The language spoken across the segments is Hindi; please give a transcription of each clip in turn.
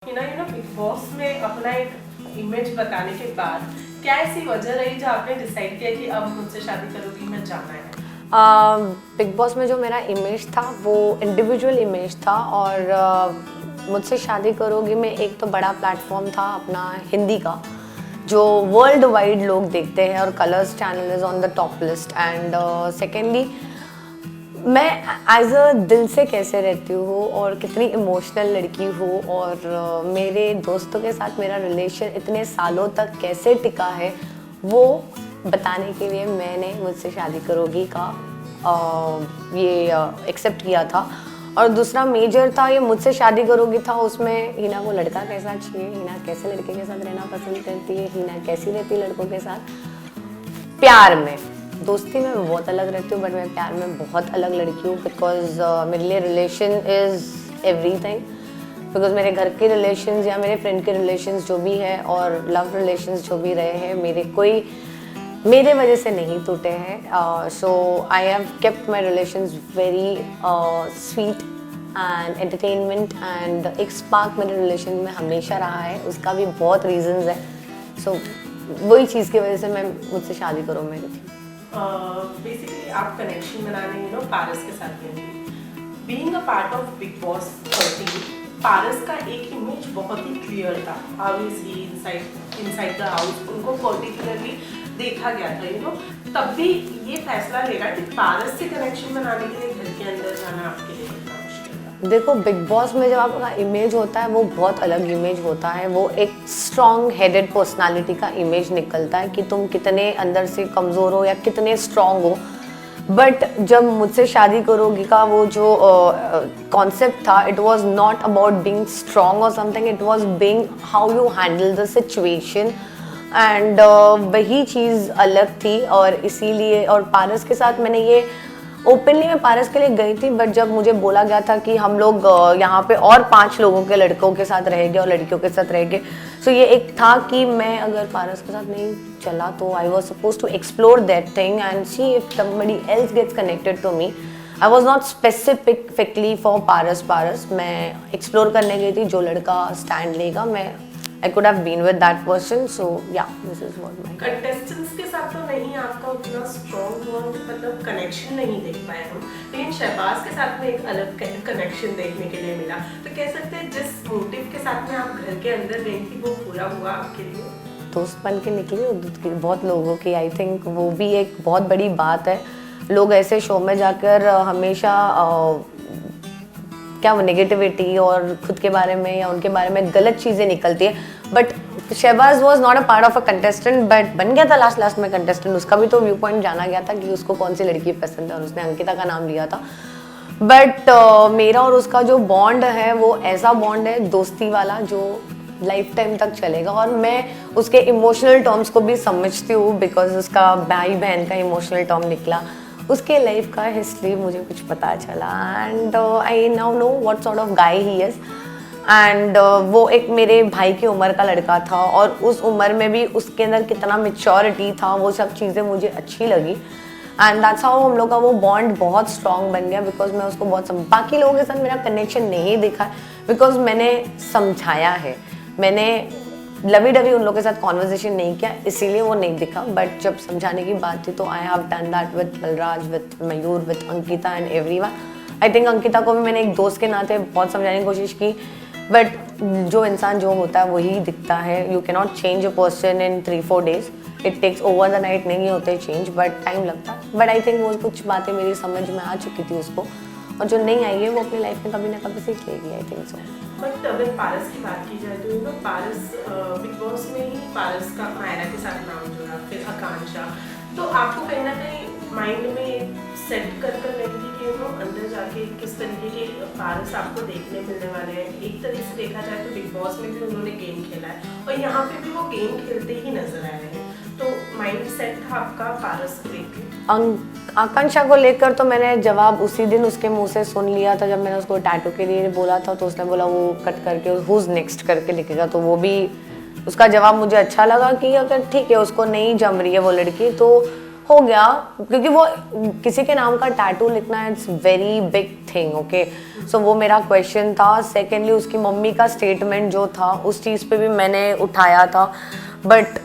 बिग बॉस में अपना एक इमेज बताने के बाद क्या ऐसी वजह रही जो आपने डिसाइड किया कि अब मुझसे शादी करोगी, मैं जाना है? बिग बॉस में जो मेरा इमेज था वो इंडिविजुअल इमेज था और मुझसे शादी करोगी में एक तो बड़ा प्लेटफॉर्म था अपना हिंदी का जो वर्ल्ड वाइड लोग देखते हैं और Colors channel is on the top list and secondly मैं एज अ दिल से कैसे रहती हूँ और कितनी इमोशनल लड़की हूँ और मेरे दोस्तों के साथ मेरा रिलेशन इतने सालों तक कैसे टिका है वो बताने के लिए मैंने मुझसे शादी करोगी का ये एक्सेप्ट किया था। और दूसरा मेजर था ये मुझसे शादी करोगी था, उसमें हिना को लड़का कैसा चाहिए, हिना कैसे लड़के के साथ रहना पसंद करती है, हिना कैसी रहती है लड़कों के साथ प्यार में। दोस्ती में मैं बहुत अलग रहती हूँ बट मैं प्यार में बहुत अलग लड़की हूँ बिकॉज मेरे लिए रिलेशन इज़ एवरीथिंग। बिकॉज मेरे घर के रिलेशंस या मेरे फ्रेंड के रिलेशंस जो भी है और लव रिलेशंस जो भी रहे हैं मेरे वजह से नहीं टूटे हैं। So I have kept my relations very sweet and entertainment and एक स्पार्क मेरे रिलेशन में हमेशा रहा है, उसका भी बहुत रीजंस है। सो वही चीज़ की वजह से मैं मुझसे शादी करो मेरी थी। बेसिकली आप कनेक्शन बनाने पारस के साथ में being a part of big boss 13 पारस का एक इमेज बहुत ही क्लियर था। ऑब्वियसली इनसाइड द हाउस उनको पर्टिकुलरली देखा गया था तब भी ये फैसला लेगा कि पारस से कनेक्शन बनाने के लिए घर के अंदर जाना आपके लिए कितना मुश्किल था? देखो बिग बॉस में जब आपका इमेज होता है वो बहुत अलग इमेज होता है, वो एक स्ट्रॉन्ग हेडेड पर्सनालिटी का इमेज निकलता है कि तुम कितने अंदर से कमज़ोर हो या कितने स्ट्रॉन्ग हो। बट जब मुझसे शादी करोगी का वो जो कॉन्सेप्ट था it was not about being strong or something, it was being how you handle the situation and वही चीज़ अलग थी। और इसीलिए और पारस के साथ मैंने ये ओपनली मैं पारस के लिए गई थी बट जब मुझे बोला गया था कि हम लोग यहाँ पे और 5 लोगों के लड़कों के साथ रहेंगे और लड़कियों के साथ रहेंगे, सो ये एक था कि मैं अगर पारस के साथ नहीं चला तो I was suppose to explore that thing and see if somebody else gets connected to me. I was not specifically for Paras, मैं एक्सप्लोर करने गई थी, जो लड़का स्टैंड लेगा मैं I could have been with that person, so yeah, this is what my contestants के साथ तो नहीं आपका उतना स्ट्रॉन्ग बॉन्ड मतलब कनेक्शन नहीं देख पाए हम, लेकिन शहबाज के साथ में एक अलग कनेक्शन देखने के लिए मिला। तो कह सकते हैं जिस मोटिव के साथ में आप घर के अंदर गई थी वो पूरा हुआ आपके लिए? दोस्त बन के निकली बहुत लोगों की, आई थिंक वो भी एक बहुत बड़ी बात है। लोग ऐसे शो में जाकर हमेशा क्या वो नेगेटिविटी और खुद के बारे में या उनके बारे में गलत चीज़ें निकलती है। But Shehbaz was not a part of a contestant but बन गया था लास्ट में कंटेस्टेंट, उसका भी तो व्यू पॉइंट जाना गया था कि उसको कौन सी लड़की पसंद है और उसने अंकिता का नाम लिया था। बट मेरा और उसका जो बॉन्ड है वो ऐसा बॉन्ड है दोस्ती वाला जो लाइफ टाइम तक चलेगा। और मैं उसके इमोशनल टर्म्स को भी समझती हूँ बिकॉज उसका भाई बहन का इमोशनल टर्म निकला, उसके लाइफ का हिस्ट्री मुझे कुछ पता चला and I now know what sort of guy he is and वो एक मेरे भाई की उम्र का लड़का था और उस उम्र में भी उसके अंदर कितना मेच्योरिटी था, वो सब चीज़ें मुझे अच्छी लगी एंड दैट्स हाउ हम लोग का वो बॉन्ड बहुत स्ट्रॉन्ग बन गया बिकॉज मैं उसको बहुत बाकी लोगों के साथ मेरा कनेक्शन नहीं दिखा है बिकॉज मैंने समझाया है, मैंने लवी डवी उन लोगों के साथ कॉन्वर्जेशन नहीं किया इसीलिए वो नहीं दिखा। बट जब समझाने की बात थी तो I have done that with Balraj, with Mayur, with Ankita and everyone. I think Ankita को भी मैंने एक दोस्त के नाते बहुत समझाने की कोशिश की बट जो इंसान जो होता है वही दिखता है। You can not change a person in 3-4 days, it takes over the night, नहीं होते चेंज बट टाइम लगता है। बट आई थिंक वो कुछ बातें मेरी समझ में आ चुकी थी उसको और जो नहीं आई है वो अपनी लाइफ में कभी ना कभी सीख लेगी, आई थिंक सो। बट अगर पारस की बात की जाए तो पारस बिग बॉस में ही पारस का मायरा के साथ नाम जुड़ा, फिर आकांक्षा, तो आपको कहीं ना कहीं माइंड में सेट कर लगी थी कि अंदर जाके किस तरीके के पारस आपको देखने मिलने वाले हैं। एक तरीके से देखा जाए तो बिग बॉस में भी उन्होंने गेम खेला है और यहाँ पे भी वो गेम खेलते ही नजर आए हैं, तो माइंड सेट था आपका पारस को लेकर? आकांक्षा को लेकर तो मैंने जवाब उसी दिन उसके मुंह से सुन लिया था जब मैंने उसको टैटू के लिए बोला था, तो उसने बोला वो कट करके हुज नेक्स्ट करके लिखेगा, तो वो भी उसका जवाब मुझे अच्छा लगा कि अगर ठीक है उसको नहीं जम रही है वो लड़की तो हो गया, क्योंकि वो किसी के नाम का टैटू लिखना it's very big thing, okay. So वो मेरा क्वेश्चन था। सेकेंडली उसकी मम्मी का स्टेटमेंट जो था उस चीज़ पे भी मैंने उठाया था, but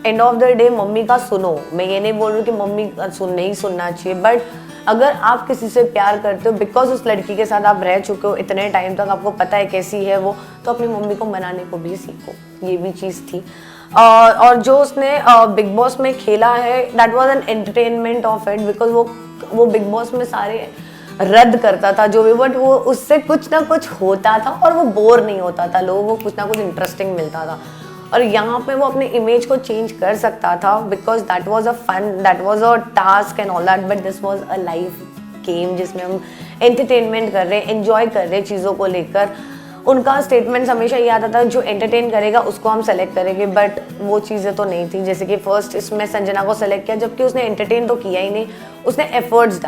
end of the day mummy का सुनो, मैं ये नहीं बोल रही कि मम्मी का नहीं सुनना चाहिए, बट अगर आप किसी से प्यार करते हो बिकॉज उस लड़की के साथ आप रह चुके हो इतने टाइम तक, आपको पता है कैसी है वो, तो अपनी मम्मी को मनाने को भी सीखो, ये भी चीज़ थी। और जो उसने बिग बॉस में खेला है that was an entertainment of it, because वो बिग बॉस में सारे रद्द करता था जो भी, बट वो उससे कुछ ना कुछ होता था और वो बोर नहीं होता था, लोगों को कुछ ना कुछ इंटरेस्टिंग मिलता था। और यहाँ पे वो अपने इमेज को चेंज कर सकता था because that was a fun, that was a task and all that, but this was a life game जिसमें हम एंटरटेनमेंट कर रहे हैं, एंजॉय कर रहे हैं चीज़ों को लेकर। उनका स्टेटमेंट हमेशा ये आता था जो एंटरटेन करेगा उसको हम सेलेक्ट करेंगे, बट वो चीज़ें तो नहीं थी। जैसे कि फर्स्ट इसमें संजना को सेलेक्ट किया, जबकि उसने एंटरटेन तो किया ही नहीं, उसने एफर्ट्स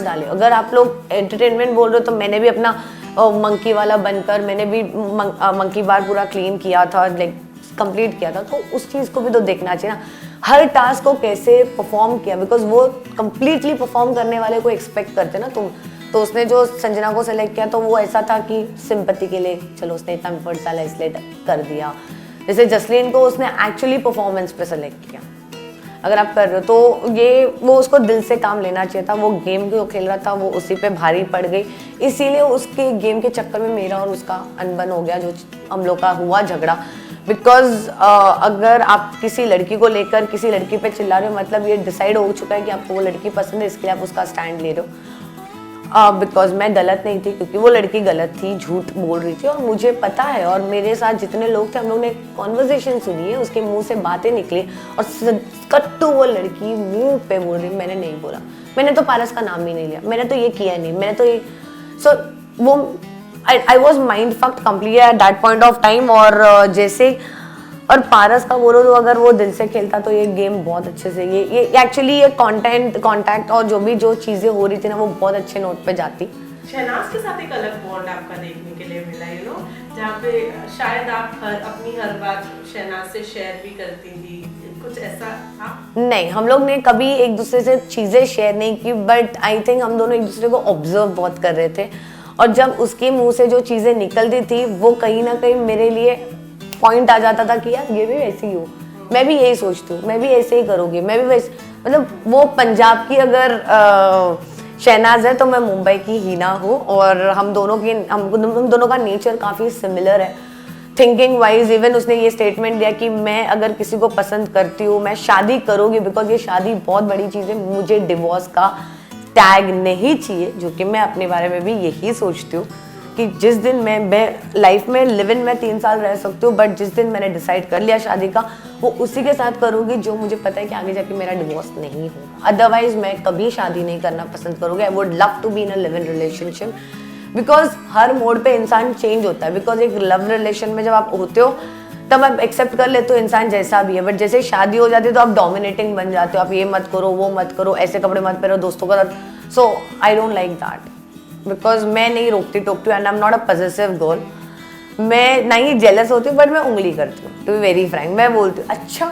डाले। अगर आप लोग एंटरटेनमेंट बोल रहे हो तो मैंने भी अपना मंकी वाला बनकर मैंने भी मंकी बार पूरा क्लीन किया था, लाइक कंप्लीट किया था, तो उस चीज़ को भी तो देखना चाहिए ना, हर टास्क को कैसे परफॉर्म किया, बिकॉज वो कंप्लीटली परफॉर्म करने वाले को एक्सपेक्ट करते ना तुम। तो उसने जो संजना को सेलेक्ट किया तो वो ऐसा था कि सिंपैथी के लिए चलो उसने इतना एफर्ट्स डाला इसलिए कर दिया। जैसे जसलीन को उसने एक्चुअली परफॉर्मेंस पे सेलेक्ट किया। अगर आप कर रहे हो तो ये वो उसको दिल से काम लेना चाहिए था, वो गेम जो खेल रहा था वो उसी पे भारी पड़ गई, इसीलिए उसके गेम के चक्कर में मेरा और उसका अनबन हो गया, जो हम लोग का हुआ झगड़ा। बिकॉज अगर आप किसी लड़की को लेकर किसी लड़की पे चिल्ला रहे हो, मतलब ये डिसाइड हो चुका है कि आपको वो लड़की पसंद है, इसके लिए आप उसका स्टैंड ले रहे हो। बिकॉज मैं गलत नहीं थी, क्योंकि वो लड़की गलत थी, झूठ बोल रही थी और मुझे पता है, और मेरे साथ जितने लोग थे हम लोग ने कॉन्वर्जेशन सुनी है, उसके मुंह से बातें निकली और कट्टू वो लड़की मुंह पे बोल रही, मैंने नहीं बोला, मैंने तो पारस का नाम ही नहीं लिया, मैंने तो ये किया नहीं, मैंने तो ये सो वो I was mind fucked completely at that point of time. और जैसे और पारस का बोलो तो अगर वो दिल से खेलता तो ये गेम बहुत अच्छे से ये एक्चुअली ये कॉन्टैक्ट और जो चीज़ें हो रही थी ना वो बहुत अच्छे नोट पे जाती। शहनाज के साथ एक अलग बॉन्ड आपका देखने के लिए मिला, यू नो, जहाँ पे शायद आप अपनी हर बात शहनाज से शेयर भी करती थी, कुछ ऐसा था? नहीं, हम लोग ने कभी एक दूसरे से चीज़ें शेयर नहीं की, बट आई थिंक हम दोनों एक दूसरे को ऑब्जर्व बहुत कर रहे थे, और जब उसके मुंह से जो चीज़ें निकलती थी वो कहीं ना कहीं मेरे लिए पॉइंट आ जाता था कि यार ये भी वैसी ही हो, मैं भी यही सोचती हूँ, मैं भी ऐसे ही करूँगी, मैं भी वैसे, मतलब वो पंजाब की अगर शहनाज है तो मैं मुंबई की हीना हूँ, और हम दोनों का नेचर काफ़ी सिमिलर है थिंकिंग वाइज। इवन उसने ये स्टेटमेंट दिया कि मैं अगर किसी को पसंद करती हूँ मैं शादी करूँगी, बिकॉज ये शादी बहुत बड़ी चीज़ है, मुझे डिवोर्स का टैग नहीं चाहिए, जो कि मैं अपने बारे में भी यही सोचती हूँ कि जिस दिन मैं लाइफ में लिव इन में 3 साल रह सकती हूँ, बट जिस दिन मैंने डिसाइड कर लिया शादी का, वो उसी के साथ करूँगी जो मुझे पता है कि आगे जाके मेरा डिवोर्स नहीं होगा। अदरवाइज मैं कभी शादी नहीं करना पसंद करूँगी। I would love to be in a live in relationship, because हर मोड पे इंसान चेंज होता है। बिकॉज एक लव रिलेशन में जब आप होते हो तब आप एक्सेप्ट कर लेते हो इंसान जैसा भी है, बट जैसे शादी हो जाती है तो आप डोमिनेटिंग बन जाते हो, आप ये मत करो वो मत करो, ऐसे कपड़े मत पहनो दोस्तों के साथ। So I don't like that, because मैं नहीं रोकती टोकती, and I am not a possessive girl. मैं नहीं जेलस होती हूँ, बट मैं उंगली करती हूँ, टू बी वेरी फ्रैंक। मैं बोलती हूँ अच्छा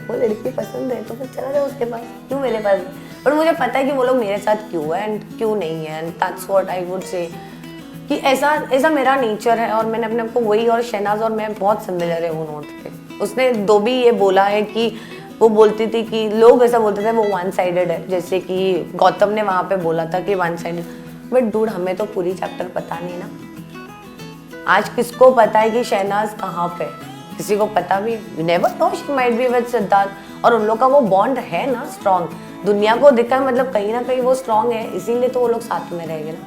वो लड़की पसंद है तो फिर चला जाओ उसके पास, क्यों मेरे पास, बट मुझे पता है कि वो लोग मेरे साथ क्यों है एंड क्यों नहीं है, and that's what I would say कि ऐसा मेरा नेचर है, और मैंने अपने आपको वही, और शहनाज और मैं बहुत सिमिलर है वो नोट पे। उसने दो भी ये बोला है कि वो बोलती थी कि लोग ऐसा बोलते थे वो वन साइडेड है, जैसे कि गौतम ने वहाँ पे बोला था कि वन साइडेड, बट डूड हमें तो पूरी चैप्टर पता नहीं ना। आज किसको पता है कि शहनाज कहाँ पे, किसी को पता भी, you never know, she might be with Siddharth, और उन लोग का वो बॉन्ड है ना स्ट्रॉन्ग, दुनिया को दिखा है, मतलब कहीं ना कहीं वो स्ट्रॉन्ग है, इसीलिए तो वो लोग साथ में रहेंगे ना।